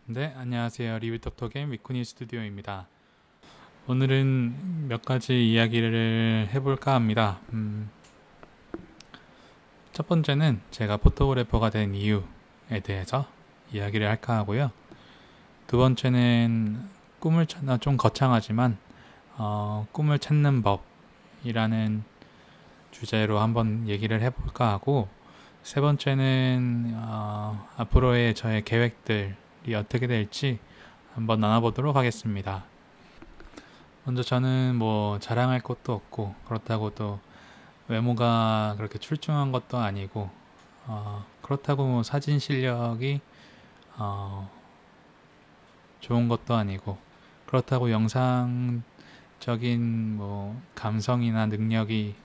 네, 안녕하세요. 리뷰톡톡의 미쿠니 스튜디오입니다. 오늘은 몇 가지 이야기를 해볼까 합니다. 첫 번째는 제가 포토그래퍼가 된 이유에 대해서 이야기를 할까 하고요. 두 번째는 좀 거창하지만 꿈을 찾는 법이라는 주제로 한번 얘기를 해볼까 하고, 세 번째는 앞으로의 저의 계획들이 어떻게 될지 한번 나눠보도록 하겠습니다. 먼저 저는 뭐 자랑할 것도 없고, 그렇다고 또 외모가 그렇게 출중한 것도 아니고, 그렇다고 뭐 사진 실력이 어, 좋은 것도 아니고, 그렇다고 영상적인 뭐 감성이나 능력이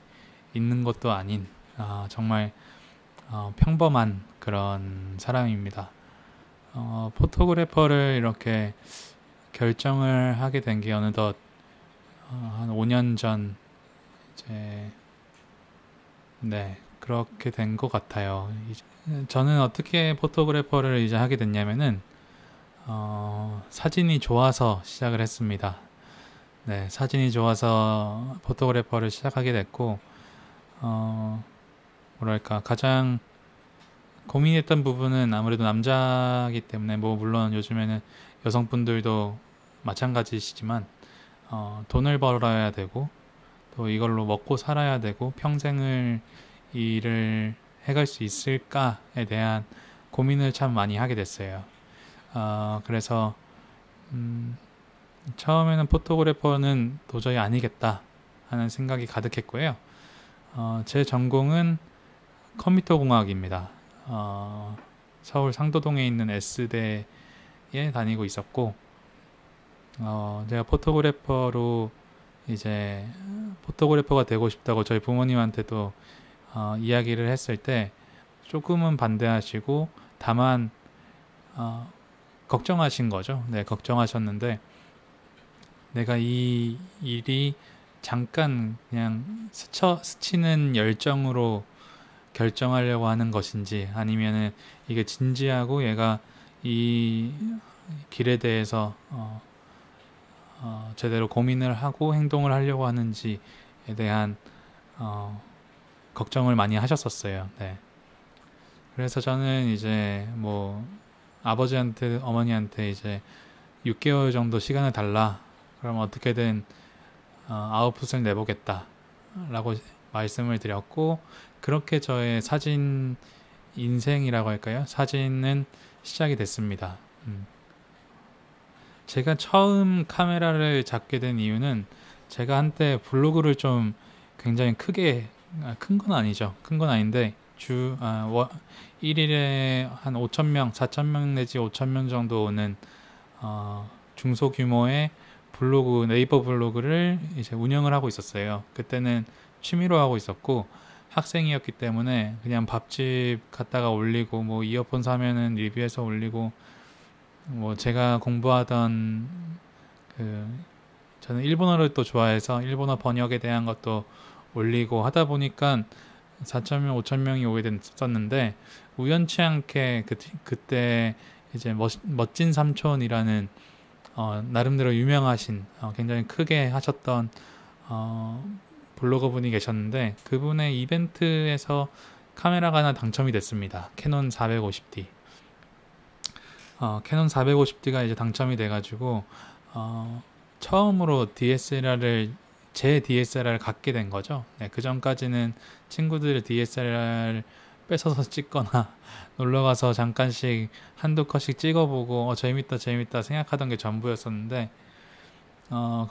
있는 것도 아닌, 정말 평범한 그런 사람입니다. 포토그래퍼를 이렇게 결정을 하게 된 게 어느덧 한 5년 전 이제 네, 그렇게 된 것 같아요. 저는 어떻게 포토그래퍼를 이제 하게 됐냐면은 사진이 좋아서 시작을 했습니다. 네, 사진이 좋아서 포토그래퍼를 시작하게 됐고, 뭐랄까, 가장 고민했던 부분은 아무래도 남자이기 때문에, 뭐 물론 요즘에는 여성분들도 마찬가지시지만 돈을 벌어야 되고, 또 이걸로 먹고 살아야 되고, 평생을 일을 해갈 수 있을까에 대한 고민을 참 많이 하게 됐어요. 그래서 처음에는 포토그래퍼는 도저히 아니겠다 하는 생각이 가득했고요. 제 전공은 컴퓨터 공학입니다. 서울 상도동에 있는 S대에 다니고 있었고, 제가 이제 포토그래퍼가 되고 싶다고 저희 부모님한테도 이야기를 했을 때 조금은 반대하시고, 다만 걱정하신 거죠. 네, 걱정하셨는데, 내가 이 일이 잠깐 그냥 스치는 열정으로 결정하려고 하는 것인지, 아니면은 이게 진지하고 얘가 이 길에 대해서 제대로 고민을 하고 행동을 하려고 하는지에 대한 걱정을 많이 하셨었어요. 네. 그래서 저는 이제 뭐 아버지한테 어머니한테 이제 6개월 정도 시간을 달라. 그럼 어떻게든 아웃풋을 내보겠다 라고 말씀을 드렸고, 그렇게 저의 사진 인생이라고 할까요? 사진은 시작이 됐습니다. 제가 처음 카메라를 잡게 된 이유는, 제가 한때 블로그를 좀 굉장히 큰 건 아니죠. 큰 건 아닌데, 1일에 한 5,000명, 4,000명 내지 5,000명 정도 오는 중소규모의 네이버 블로그를 이제 운영을 하고 있었어요. 그때는 취미로 하고 있었고, 학생이었기 때문에 그냥 밥집 갔다가 올리고, 뭐 이어폰 사면은 리뷰해서 올리고, 뭐 제가 공부하던 그 저는 일본어를 또 좋아해서 일본어 번역에 대한 것도 올리고 하다 보니까 4,000명, 5,000명이 오게 됐었는데, 우연치 않게 그때 이제 멋진 삼촌이라는 나름대로 유명하신 굉장히 크게 하셨던 블로거 분이 계셨는데, 그분의 이벤트에서 카메라가 하나 당첨이 됐습니다. 캐논 450D. 캐논 450D가 이제 당첨이 돼가지고 처음으로 제 DSLR을 갖게 된 거죠. 네, 그 전까지는 친구들의 DSLR 뺏어서 찍거나 놀러가서 잠깐씩 한두 컷씩 찍어보고 재밌다 재밌다 생각하던 게 전부였었는데,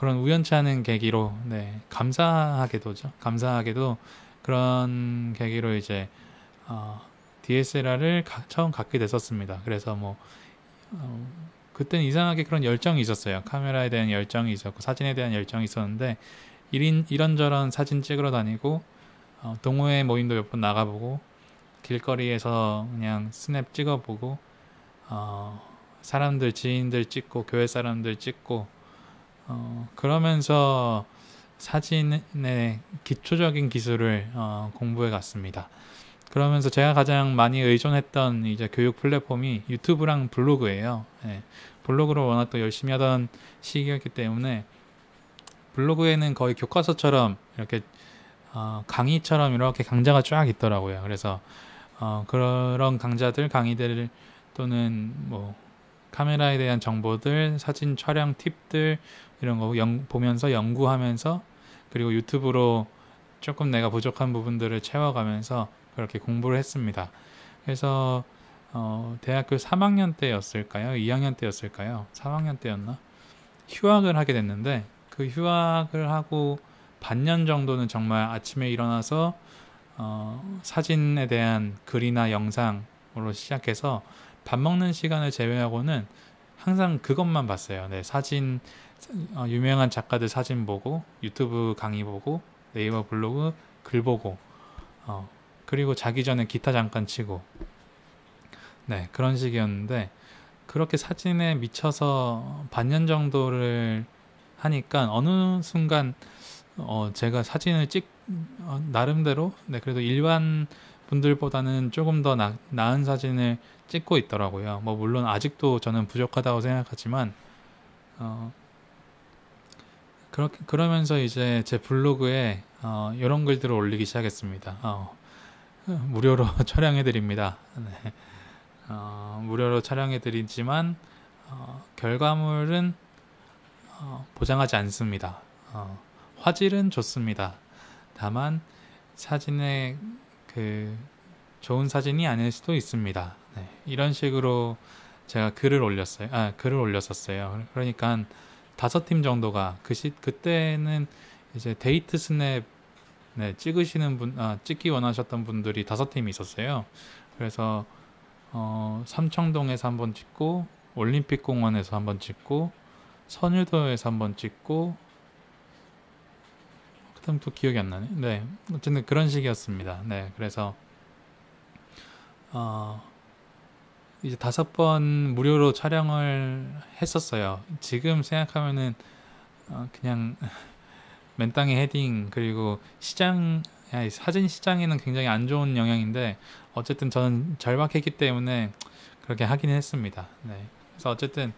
그런 우연치 않은 계기로, 네, 감사하게도 그런 계기로 이제 DSLR을 처음 갖게 됐었습니다. 그래서 뭐 그때는 이상하게 그런 열정이 있었어요. 카메라에 대한 열정이 있었고, 사진에 대한 열정이 있었는데, 이런저런 사진 찍으러 다니고, 동호회 모임도 몇 번 나가보고, 길거리에서 그냥 스냅 찍어보고, 지인들 찍고, 교회 사람들 찍고, 그러면서 사진의 기초적인 기술을 공부해 갔습니다. 그러면서 제가 가장 많이 의존했던 이제 교육 플랫폼이 유튜브랑 블로그예요. 예, 블로그를 워낙 또 열심히 하던 시기였기 때문에 블로그에는 거의 교과서처럼 이렇게 강의처럼 이렇게 강좌가 쫙 있더라고요. 그래서 그런 강좌들, 강의들 또는 뭐 카메라에 대한 정보들, 사진 촬영 팁들 이런 거 보면서 연구하면서 그리고 유튜브로 조금 내가 부족한 부분들을 채워가면서 그렇게 공부를 했습니다. 그래서 대학교 3학년 때였을까요? 2학년 때였을까요? 3학년 때였나? 휴학을 하게 됐는데 그 휴학을 하고 반년 정도는 정말 아침에 일어나서 사진에 대한 글이나 영상으로 시작해서 밥 먹는 시간을 제외하고는 항상 그것만 봤어요. 네, 사진 유명한 작가들 사진 보고 유튜브 강의 보고 네이버 블로그 글 보고 그리고 자기 전에 기타 잠깐 치고 네, 그런 식이었는데 그렇게 사진에 미쳐서 반년 정도를 하니까 어느 순간 제가 사진을 나름대로 네, 그래도 일반 분들보다는 조금 더 나은 사진을 찍고 있더라고요. 뭐 물론 아직도 저는 부족하다고 생각하지만 그러면서 이제 제 블로그에 이런 글들을 올리기 시작했습니다. 무료로 촬영해드립니다. 네. 무료로 촬영해드리지만 결과물은 보장하지 않습니다. 화질은 좋습니다. 다만 사진의 그 좋은 사진이 아닐 수도 있습니다. 네, 이런 식으로 제가 글을 올렸었어요. 그러니까 5팀 정도가 그때는 이제 데이트 스냅 네, 찍기 원하셨던 분들이 5팀이 있었어요. 그래서 삼청동에서 한번 찍고 올림픽공원에서 한번 찍고 선유도에서 한번 찍고 그다음 또 기억이 안 나네. 네, 어쨌든 그런 식이었습니다. 네, 그래서 이제 5번 무료로 촬영을 했었어요. 지금 생각하면은 그냥 맨땅에 헤딩 그리고 사진 시장에는 굉장히 안 좋은 영향인데 어쨌든 저는 절박했기 때문에 그렇게 하기는 했습니다. 네, 그래서 어쨌든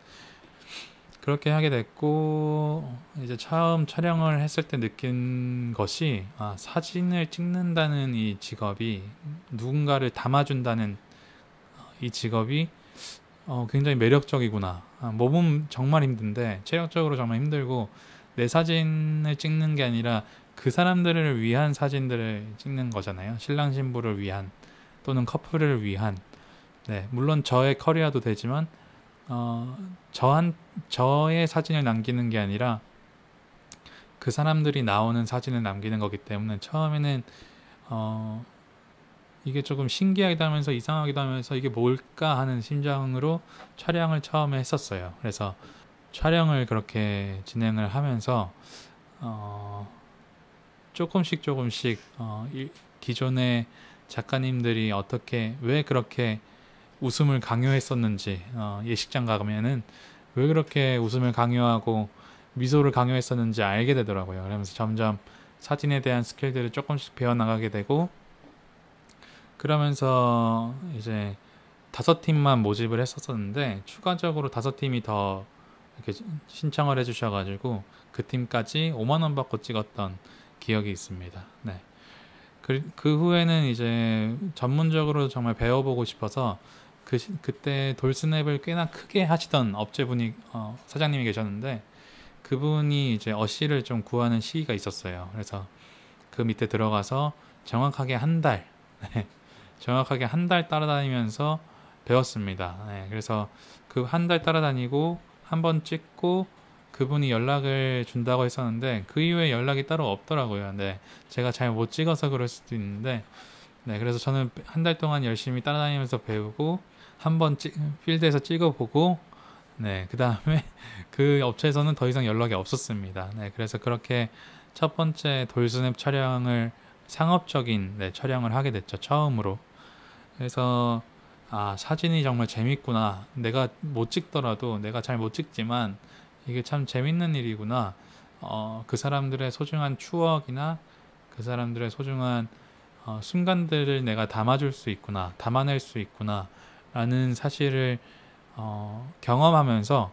그렇게 하게 됐고 이제 처음 촬영을 했을 때 느낀 것이 사진을 찍는다는 이 직업이 누군가를 담아준다는 이 직업이 굉장히 매력적이구나. 몸은 정말 힘든데 체력적으로 정말 힘들고 내 사진을 찍는 게 아니라 그 사람들을 위한 사진들을 찍는 거잖아요. 신랑 신부를 위한 또는 커플을 위한 네, 물론 저의 커리어도 되지만 저의 사진을 남기는 게 아니라 그 사람들이 나오는 사진을 남기는 거기 때문에 처음에는 이게 조금 신기하기도 하면서 이상하기도 하면서 이게 뭘까 하는 심정으로 촬영을 처음에 했었어요. 그래서 촬영을 그렇게 진행을 하면서 조금씩 기존의 작가님들이 왜 그렇게 웃음을 강요했었는지 예식장 가면은 왜 그렇게 웃음을 강요하고 미소를 강요했었는지 알게 되더라고요. 그러면서 점점 사진에 대한 스킬들을 조금씩 배워나가게 되고 그러면서 이제 5팀만 모집을 했었는데 추가적으로 5팀이 더 이렇게 신청을 해주셔가지고 그 팀까지 5만 원 받고 찍었던 기억이 있습니다. 네. 그 후에는 이제 전문적으로 정말 배워보고 싶어서 그때 돌스냅을 꽤나 크게 하시던 업체분이 사장님이 계셨는데 그분이 이제 어시를 좀 구하는 시기가 있었어요. 그래서 그 밑에 들어가서 정확하게 한 달 따라다니면서 배웠습니다. 네, 그래서 그 한 달 따라다니고 한 번 찍고 그분이 연락을 준다고 했었는데 그 이후에 연락이 따로 없더라고요. 네, 제가 잘 못 찍어서 그럴 수도 있는데 네, 그래서 저는 한 달 동안 열심히 따라다니면서 배우고 한번 필드에서 찍어보고 네, 그 다음에 그 업체에서는 더 이상 연락이 없었습니다. 네, 그래서 그렇게 첫 번째 돌스냅 촬영을 상업적인 촬영을 하게 됐죠. 처음으로. 그래서 사진이 정말 재밌구나. 내가 못 찍더라도 내가 잘 못 찍지만 이게 참 재밌는 일이구나. 그 사람들의 소중한 추억이나 그 사람들의 소중한 순간들을 내가 담아줄 수 있구나, 담아낼 수 있구나 라는 사실을 경험하면서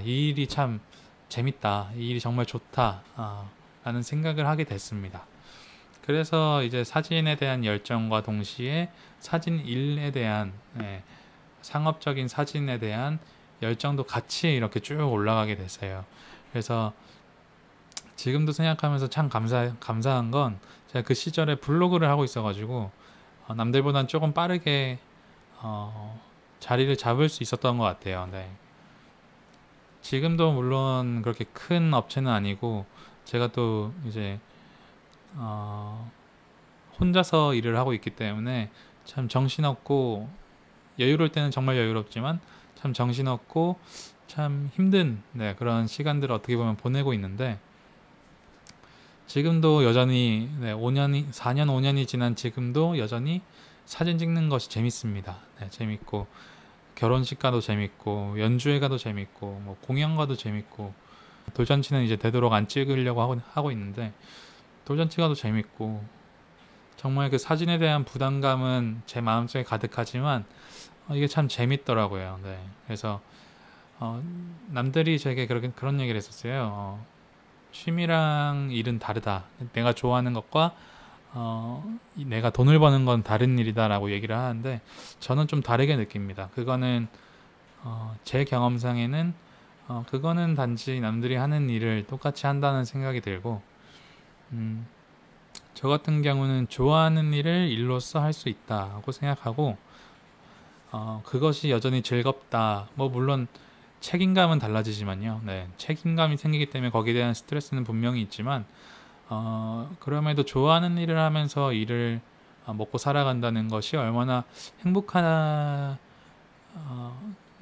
이 일이 참 재밌다, 이 일이 정말 좋다 라는 생각을 하게 됐습니다. 그래서 이제 사진에 대한 열정과 동시에 사진 일에 대한 상업적인 사진에 대한 열정도 같이 이렇게 쭉 올라가게 됐어요. 그래서 지금도 생각하면서 참 감사한 건 제가 그 시절에 블로그를 하고 있어가지고 남들보단 조금 빠르게 자리를 잡을 수 있었던 것 같아요. 네. 지금도 물론 그렇게 큰 업체는 아니고 제가 또 이제 혼자서 일을 하고 있기 때문에 참 정신없고, 여유로울 때는 정말 여유롭지만 참 정신없고 참 힘든 그런 시간들을 어떻게 보면 보내고 있는데, 지금도 여전히 4년 5년이 지난 지금도 여전히 사진 찍는 것이 재밌습니다. 재밌고 결혼식 가도 재밌고 연주회 가도 재밌고 뭐 공연 가도 재밌고, 돌잔치는 이제 되도록 안 찍으려고 하고 있는데 돌잔치 가도 재밌고, 정말 그 사진에 대한 부담감은 제 마음속에 가득하지만 이게 참 재밌더라고요. 그래서 남들이 제게 그런 얘기를 했었어요. 취미랑 일은 다르다. 내가 좋아하는 것과 내가 돈을 버는 건 다른 일이다라고 얘기를 하는데, 저는 좀 다르게 느낍니다. 그거는 제 경험상에는 그거는 단지 남들이 하는 일을 똑같이 한다는 생각이 들고, 저 같은 경우는 좋아하는 일을 일로서 할 수 있다고 생각하고, 그것이 여전히 즐겁다. 뭐 물론 책임감은 달라지지만요. 책임감이 생기기 때문에 거기에 대한 스트레스는 분명히 있지만, 그럼에도 좋아하는 일을 하면서 일을 먹고 살아간다는 것이 얼마나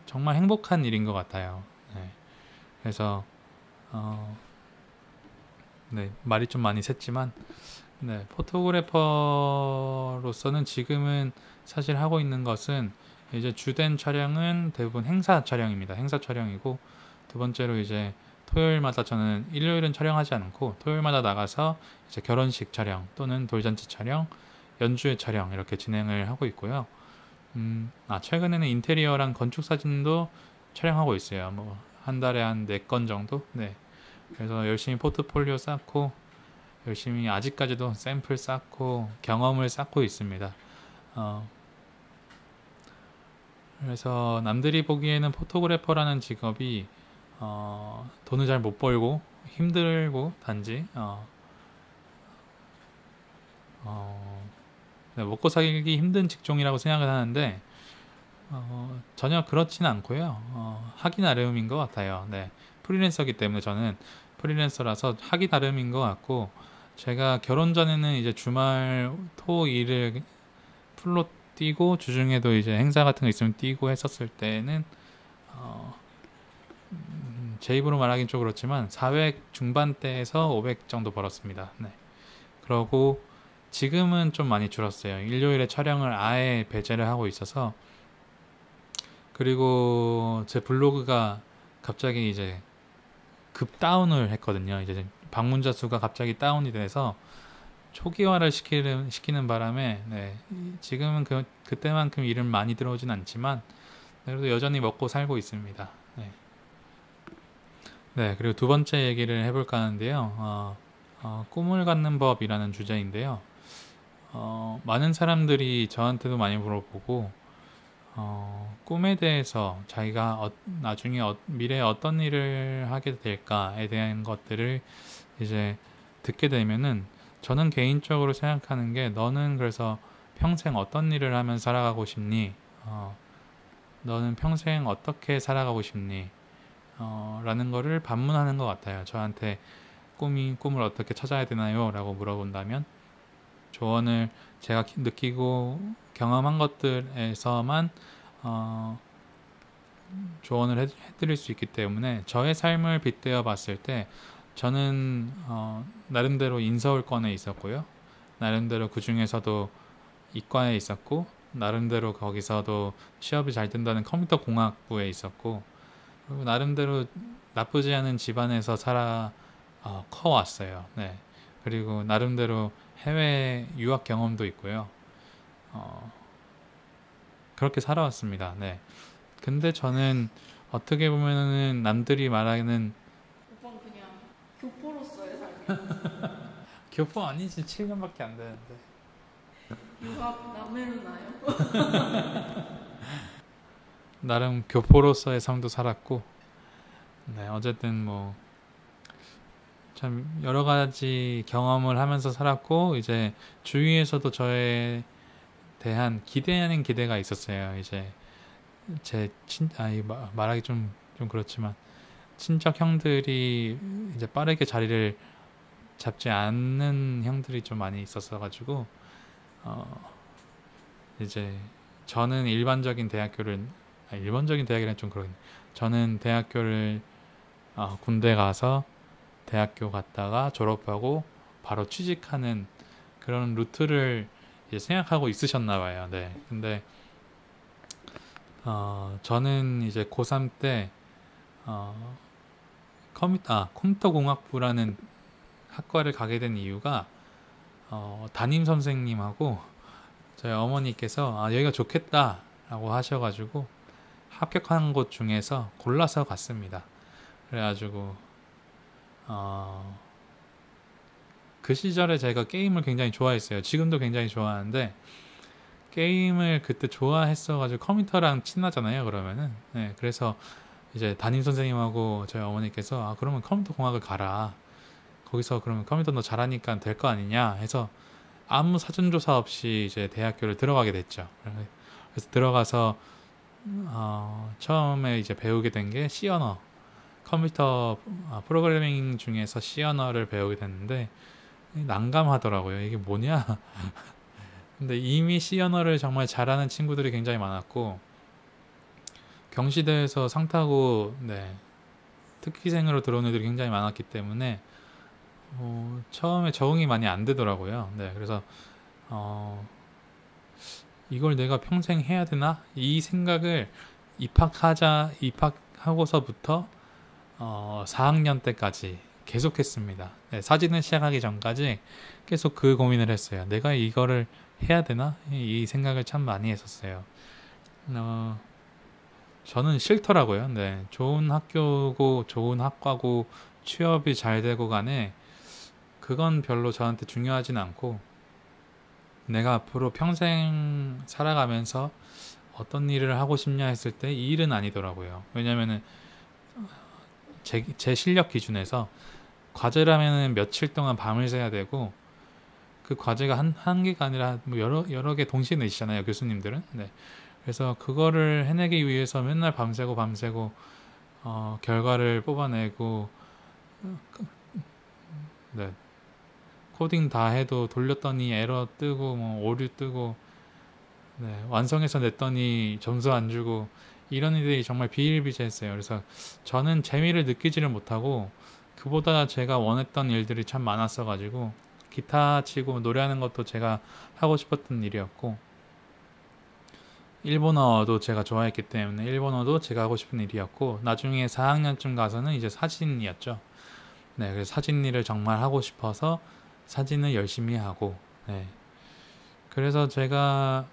정말 행복한 일인 것 같아요. 그래서 말이 좀 많이 샜지만, 포토그래퍼로서는 지금은 사실 하고 있는 것은 이제 주된 촬영은 대부분 행사 촬영입니다. 행사 촬영이고, 두 번째로 이제 토요일마다, 저는 일요일은 촬영하지 않고 토요일마다 나가서 이제 결혼식 촬영 또는 돌잔치 촬영, 연주회 촬영 이렇게 진행을 하고 있고요. 최근에는 인테리어랑 건축 사진도 촬영하고 있어요. 뭐 한 달에 한 4건 정도. 그래서 열심히 포트폴리오 쌓고, 열심히 아직까지도 샘플 쌓고 경험을 쌓고 있습니다. 그래서 남들이 보기에는 포토그래퍼라는 직업이 돈을 잘 못 벌고 힘들고 단지 먹고 살기 힘든 직종이라고 생각을 하는데, 전혀 그렇지는 않고요. 하기 나름인 것 같아요. 프리랜서기 때문에, 저는 프리랜서라서 하기 나름인 것 같고, 제가 결혼 전에는 이제 주말 토 일을 풀로 뛰고 주중에도 이제 행사 같은 거 있으면 뛰고 했었을 때는 제 입으로 말하긴 좀 그렇지만 400 중반대에서 500 정도 벌었습니다. 그러고 지금은 좀 많이 줄었어요. 일요일에 촬영을 아예 배제를 하고 있어서. 그리고 제 블로그가 갑자기 이제 급다운을 했거든요. 이제 방문자 수가 갑자기 다운이 돼서 초기화를 시키는 바람에 지금은 그때만큼 일은 많이 들어오진 않지만 그래도 여전히 먹고 살고 있습니다. 그리고 두 번째 얘기를 해볼까 하는데요. 꿈을 갖는 법이라는 주제인데요. 많은 사람들이 저한테도 많이 물어보고, 꿈에 대해서 자기가 나중에 미래에 어떤 일을 하게 될까에 대한 것들을 이제 듣게 되면은, 저는 개인적으로 생각하는 게, 너는 그래서 평생 어떤 일을 하면 살아가고 싶니? 너는 평생 어떻게 살아가고 싶니? 라는 거를 반문하는 것 같아요. 저한테 꿈을 어떻게 찾아야 되나요? 라고 물어본다면, 조언을 제가 느끼고 경험한 것들에서만 조언을 해드릴 수 있기 때문에, 저의 삶을 빗대어 봤을 때 저는 나름대로 인서울권에 있었고요. 나름대로 그 중에서도 이과에 있었고, 나름대로 거기서도 취업이 잘 된다는 컴퓨터 공학부에 있었고, 그리고 나름대로 나쁘지 않은 집안에서 커왔어요. 그리고 나름대로 해외 유학 경험도 있고요. 어, 그렇게 살아왔습니다. 네. 근데 저는 어떻게 보면은 남들이 말하는 오빠는 그냥 교포로서의 삶이야. 교포 아니지 7년밖에 안 되는데 유학 남해로 나요? 나름 교포로서의 삶도 살았고 네 어쨌든 뭐 참 여러 가지 경험을 하면서 살았고 이제 주위에서도 저에 대한 기대 아닌 기대가 있었어요. 이제 말하기 좀 그렇지만 친척 형들이 이제 빠르게 자리를 잡지 않는 형들이 좀 많이 있었어 가지고 어 이제 저는 일반적인 대학교를 일반적인 대학이란 좀 그런 저는 대학교를 군대 가서 대학교 갔다가 졸업하고 바로 취직하는 그런 루트를 이제 생각하고 있으셨나 봐요. 네. 근데 저는 이제 고3 때 어, 컴퓨터 공학부라는 학과를 가게 된 이유가 담임 선생님하고 저희 어머니께서 여기가 좋겠다라고 하셔가지고 합격한 곳 중에서 골라서 갔습니다. 그래가지고 어, 그 시절에 제가 게임을 굉장히 좋아했어요. 지금도 굉장히 좋아하는데 게임을 그때 좋아했어가지고 컴퓨터랑 친하잖아요. 그러면은 네, 그래서 이제 담임 선생님하고 저희 어머니께서 그러면 컴퓨터 공학을 가라. 거기서 그러면 컴퓨터 너 잘하니까 될 거 아니냐 해서 아무 사전조사 없이 이제 대학교를 들어가게 됐죠. 그래서 들어가서 처음에 이제 배우게 된 게 C 언어, 컴퓨터 프로그래밍 중에서 C 언어를 배우게 됐는데 난감하더라고요. 이게 뭐냐? 근데 이미 C 언어를 정말 잘하는 친구들이 굉장히 많았고 경시대에서 상 타고 네, 특기생으로 들어온 애들이 굉장히 많았기 때문에 처음에 적응이 많이 안 되더라고요. 네, 그래서 이걸 내가 평생 해야 되나? 이 생각을 입학하고서부터 4학년 때까지 계속했습니다. 네, 사진을 시작하기 전까지 계속 그 고민을 했어요. 내가 이거를 해야 되나? 이 생각을 참 많이 했었어요. 저는 싫더라고요. 네, 좋은 학교고 좋은 학과고 취업이 잘 되고 간에 그건 별로 저한테 중요하진 않고 내가 앞으로 평생 살아가면서 어떤 일을 하고 싶냐 했을 때 이 일은 아니더라고요. 왜냐면은 제 실력 기준에서 과제라면은 며칠 동안 밤을 새야 되고 그 과제가 한 개가 아니라 뭐 여러 개 동시에 내시잖아요, 교수님들은. 네. 그래서 그거를 해내기 위해서 맨날 밤새고 결과를 뽑아내고 네. 코딩 다 해도 돌렸더니 에러 뜨고 뭐 오류 뜨고 네. 완성해서 냈더니 점수 안 주고 이런 일들이 정말 비일비재했어요. 그래서 저는 재미를 느끼지를 못하고 그보다 제가 원했던 일들이 참 많았어가지고 기타 치고 노래하는 것도 제가 하고 싶었던 일이었고 일본어도 제가 좋아했기 때문에 일본어도 제가 하고 싶은 일이었고 나중에 4학년쯤 가서는 이제 사진이었죠. 네, 그래서 사진 일을 정말 하고 싶어서 사진을 열심히 하고 네. 그래서 제가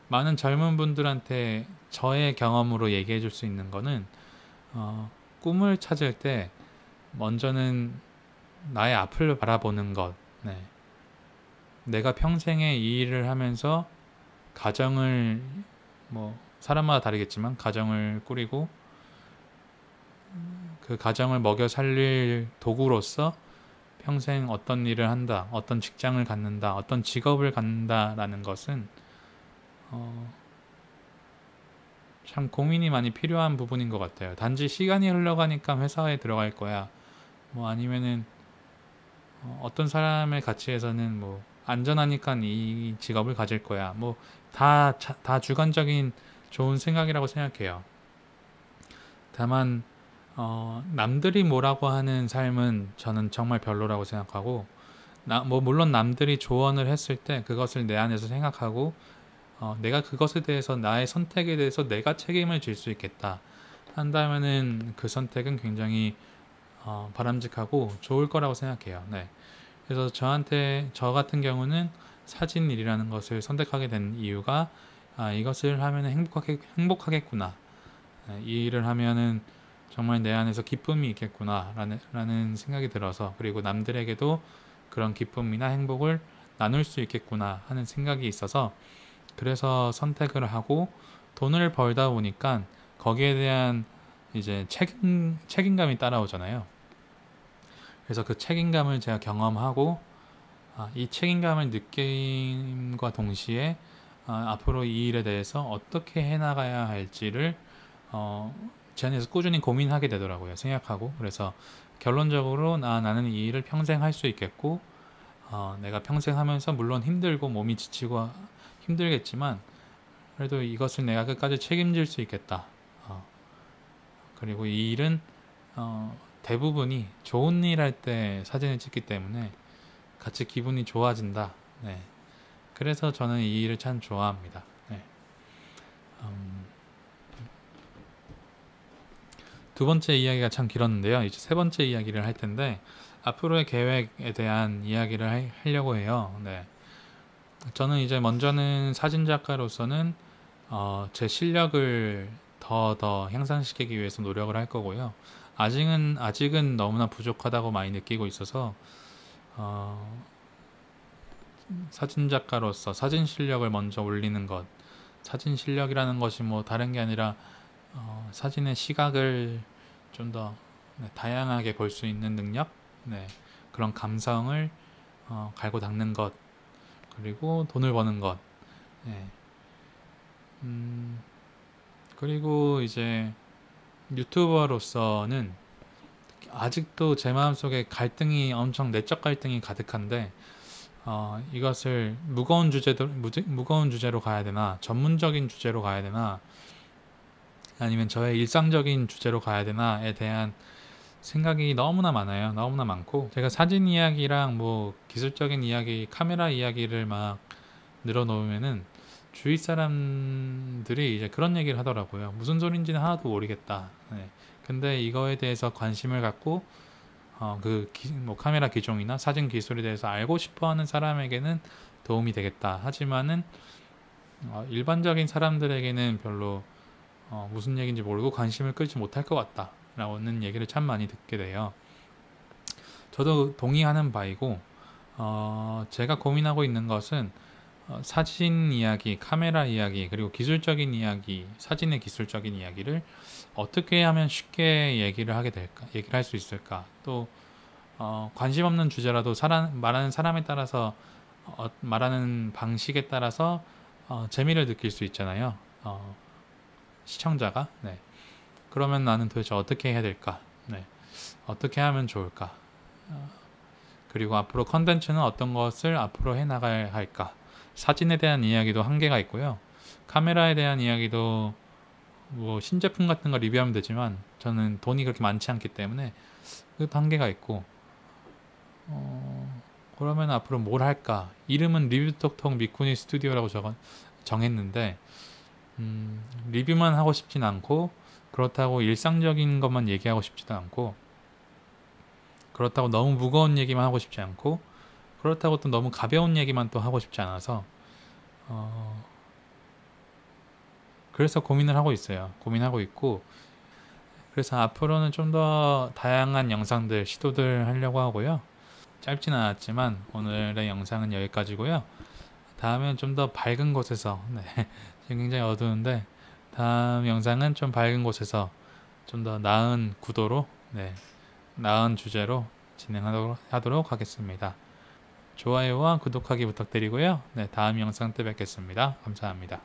많은 젊은 분들한테 저의 경험으로 얘기해 줄 수 있는 거는 꿈을 찾을 때 먼저는 나의 앞을 바라보는 것. 네. 내가 평생에 이 일을 하면서 가정을 뭐 사람마다 다르겠지만 가정을 꾸리고 그 가정을 먹여 살릴 도구로서 평생 어떤 일을 한다, 어떤 직장을 갖는다, 어떤 직업을 갖는다라는 것은 참 고민이 많이 필요한 부분인 것 같아요. 단지 시간이 흘러가니까 회사에 들어갈 거야. 뭐 아니면은 어떤 사람의 가치에서는 뭐 안전하니까 이 직업을 가질 거야. 뭐 다 주관적인 좋은 생각이라고 생각해요. 다만 남들이 뭐라고 하는 삶은 저는 정말 별로라고 생각하고 뭐 물론 남들이 조언을 했을 때 그것을 내 안에서 생각하고 내가 그것에 대해서 나의 선택에 대해서 내가 책임을 질 수 있겠다 한다면은 그 선택은 굉장히 바람직하고 좋을 거라고 생각해요. 네. 그래서 저 같은 경우는 사진 일이라는 것을 선택하게 된 이유가 이것을 하면 행복하겠구나. 네, 이 일을 하면은 정말 내 안에서 기쁨이 있겠구나 라는 생각이 들어서, 그리고 남들에게도 그런 기쁨이나 행복을 나눌 수 있겠구나 하는 생각이 있어서 그래서 선택을 하고, 돈을 벌다 보니까 거기에 대한 이제 책임감이 따라오잖아요. 그래서 그 책임감을 제가 경험하고 이 책임감을 느낌과 동시에 앞으로 이 일에 대해서 어떻게 해나가야 할지를 제 안에서 꾸준히 고민하게 되더라고요. 생각하고. 그래서 결론적으로 나는 이 일을 평생 할 수 있겠고, 내가 평생 하면서 물론 힘들고 몸이 지치고 힘들겠지만 그래도 이것을 내가 끝까지 책임질 수 있겠다. 그리고 이 일은 대부분이 좋은 일 할 때 사진을 찍기 때문에 같이 기분이 좋아진다. 네. 그래서 저는 이 일을 참 좋아합니다. 네. 두 번째 이야기가 참 길었는데요. 이제 세 번째 이야기를 할 텐데, 앞으로의 계획에 대한 이야기를 하려고 해요. 네. 저는 이제 먼저는 사진작가로서는 제 실력을 더 향상시키기 위해서 노력을 할 거고요. 아직은 너무나 부족하다고 많이 느끼고 있어서 사진작가로서 사진 실력을 먼저 올리는 것, 사진 실력이라는 것이 뭐 다른 게 아니라 사진의 시각을 좀 더 다양하게 볼 수 있는 능력, 네, 그런 감성을 갈고 닦는 것, 그리고 돈을 버는 것, 네. 그리고 이제 유튜버로서는 아직도 제 마음속에 엄청 내적 갈등이 가득한데, 이것을 무거운 주제로 가야 되나, 전문적인 주제로 가야 되나, 아니면 저의 일상적인 주제로 가야 되나에 대한 생각이 너무나 많아요. 너무나 많고, 제가 사진 이야기랑 뭐 기술적인 이야기, 카메라 이야기를 막 늘어놓으면은 주위 사람들이 이제 그런 얘기를 하더라고요. 무슨 소린지는 하나도 모르겠다. 네. 근데 이거에 대해서 관심을 갖고 뭐 카메라 기종이나 사진 기술에 대해서 알고 싶어하는 사람에게는 도움이 되겠다. 하지만은 일반적인 사람들에게는 별로 무슨 얘기인지 모르고 관심을 끌지 못할 것 같다 라는 얘기를 참 많이 듣게 돼요. 저도 동의하는 바이고, 제가 고민하고 있는 것은 사진 이야기, 카메라 이야기, 그리고 기술적인 이야기, 사진의 기술적인 이야기를 어떻게 하면 쉽게 얘기를 할 수 있을까. 또 관심 없는 주제라도 말하는 사람에 따라서 말하는 방식에 따라서 재미를 느낄 수 있잖아요. 시청자가. 네. 그러면 나는 도대체 어떻게 해야 될까? 네. 어떻게 하면 좋을까? 그리고 앞으로 컨텐츠는 어떤 것을 앞으로 해나가야 할까? 사진에 대한 이야기도 한계가 있고요. 카메라에 대한 이야기도 뭐 신제품 같은 거 리뷰하면 되지만 저는 돈이 그렇게 많지 않기 때문에 그것도 한계가 있고, 그러면 앞으로 뭘 할까? 이름은 리뷰톡톡 미쿠니 스튜디오라고 정했는데 리뷰만 하고 싶진 않고, 그렇다고 일상적인 것만 얘기하고 싶지도 않고, 그렇다고 너무 무거운 얘기만 하고 싶지 않고, 그렇다고 또 너무 가벼운 얘기만 또 하고 싶지 않아서 그래서 고민하고 있고, 그래서 앞으로는 좀 더 다양한 영상들 시도들 하려고 하고요. 짧진 않았지만 오늘의 영상은 여기까지고요. 다음엔 좀 더 밝은 곳에서 지금 굉장히 어두운데 다음 영상은 좀 밝은 곳에서 좀 더 나은 구도로, 나은 주제로 진행하도록 하겠습니다. 좋아요와 구독하기 부탁드리고요. 다음 영상 때 뵙겠습니다. 감사합니다.